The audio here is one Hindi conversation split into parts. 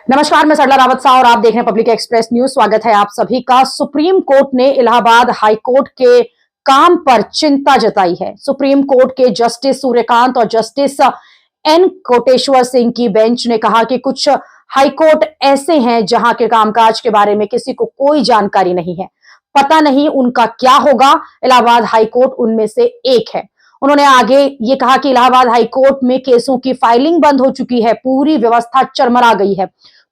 नमस्कार, मैं सरला रावत शाह और आप देख रहे हैं पब्लिक एक्सप्रेस न्यूज। स्वागत है आप सभी का। सुप्रीम कोर्ट ने इलाहाबाद हाई कोर्ट के काम पर चिंता जताई है। सुप्रीम कोर्ट के जस्टिस सूर्यकांत और जस्टिस एन कोटेश्वर सिंह की बेंच ने कहा कि कुछ हाई कोर्ट ऐसे हैं जहां के कामकाज के बारे में किसी को कोई जानकारी नहीं है, पता नहीं उनका क्या होगा। इलाहाबाद हाई कोर्ट उनमें से एक है। उन्होंने आगे ये कहा कि इलाहाबाद हाई कोर्ट में केसों की फाइलिंग बंद हो चुकी है, पूरी व्यवस्था चरमरा गई है।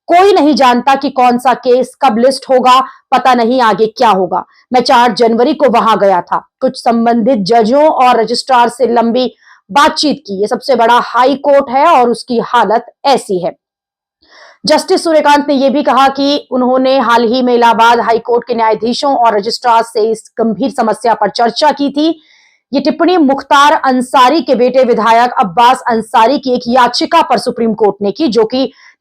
कोई नहीं जानता कि कौन सा केस कब लिस्ट होगा, पता नहीं आगे क्या होगा। मैं 4 जनवरी को वहां गया था, कुछ संबंधित जजों और रजिस्ट्रार से लंबी बातचीत की। ये सबसे बड़ा हाई कोर्ट है और उसकी हालत ऐसी है। जस्टिस सूर्यकांत ने यह भी कहा कि उन्होंने हाल ही में इलाहाबाद हाई कोर्ट के न्यायाधीशों और रजिस्ट्रार से इस गंभीर समस्या पर चर्चा की थी। ये टिप्पणी मुख्तार अंसारी के बेटे विधायक अब्बास अंसारी की एक याचिका पर सुप्रीम कोर्ट ने की,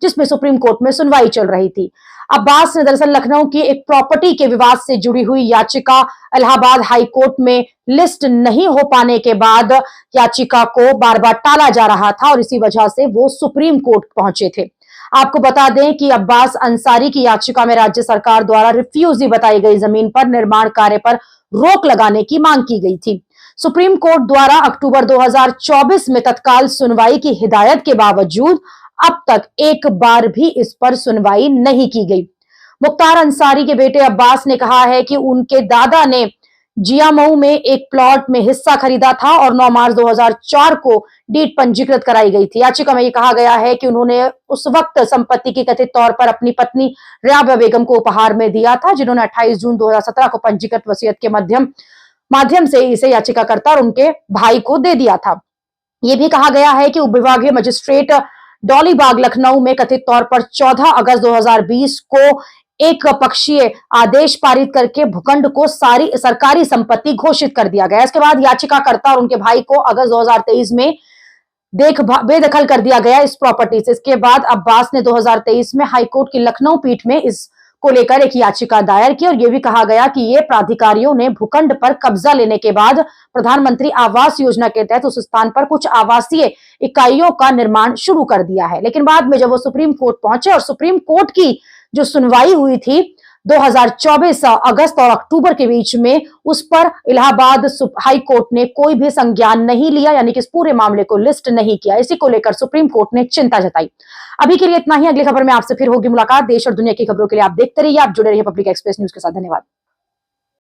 जिसमें सुप्रीम कोर्ट में सुनवाई चल रही थी। अब्बास ने दरअसल लखनऊ की एक प्रॉपर्टी के विवाद से जुड़ी हुई याचिका इलाहाबाद हाई कोर्ट में लिस्ट नहीं हो पाने के बाद याचिका को बार बार टाला जा रहा था और इसी वजह से वो सुप्रीम कोर्ट पहुंचे थे। आपको बता दें कि अब्बास अंसारी की याचिका में राज्य सरकार द्वारा रिफ्यूजी बताई गई जमीन पर निर्माण कार्य पर रोक लगाने की मांग की गई थी। सुप्रीम कोर्ट द्वारा अक्टूबर 2024 में तत्काल सुनवाई की हिदायत के बावजूद अब तक एक बार भी इस पर सुनवाई नहीं की गई। मुख्तार अंसारी के बेटे अब्बास ने कहा है कि उनके दादा ने जियामऊ में एक प्लॉट में हिस्सा खरीदा था और 9 मार्च 2004 को डीड पंजीकृत कराई गई थी। याचिका में यह कहा गया है कि उन्होंने उस वक्त संपत्ति की कथित तौर पर अपनी पत्नी रियाबा बेगम को उपहार में दिया था, जिन्होंने 28 जून 2017 को पंजीकृत वसीयत के माध्यम से इसे याचिकाकर्ता और उनके भाई को दे दिया था। यह भी कहा गया है कि उपविभागीय मजिस्ट्रेट डॉलीबाग लखनऊ में कथित तौर पर 14 अगस्त 2020 को एक पक्षीय आदेश पारित करके भूखंड को सारी सरकारी संपत्ति घोषित कर दिया गया। इसके बाद याचिकाकर्ता और उनके भाई को अगस्त 2023 में बेदखल कर दिया गया इस प्रॉपर्टी से। इसके बाद अब्बास ने 2023 में हाईकोर्ट की लखनऊ पीठ में इस को लेकर एक याचिका दायर की और यह भी कहा गया कि ये प्राधिकारियों ने भूखंड पर कब्जा लेने के बाद प्रधानमंत्री आवास योजना के तहत उस स्थान पर कुछ आवासीय इकाइयों का निर्माण शुरू कर दिया है। लेकिन बाद में जब वो सुप्रीम कोर्ट पहुंचे और सुप्रीम कोर्ट की जो सुनवाई हुई थी 2024 अगस्त और अक्टूबर के बीच में, उस पर इलाहाबाद हाई कोर्ट ने कोई भी संज्ञान नहीं लिया, यानी कि इस पूरे मामले को लिस्ट नहीं किया। इसी को लेकर सुप्रीम कोर्ट ने चिंता जताई। अभी के लिए इतना ही। अगली खबर में आपसे फिर होगी मुलाकात। देश और दुनिया की खबरों के लिए आप देखते रहिए, आप जुड़े रहिए पब्लिक एक्सप्रेस न्यूज के साथ। धन्यवाद।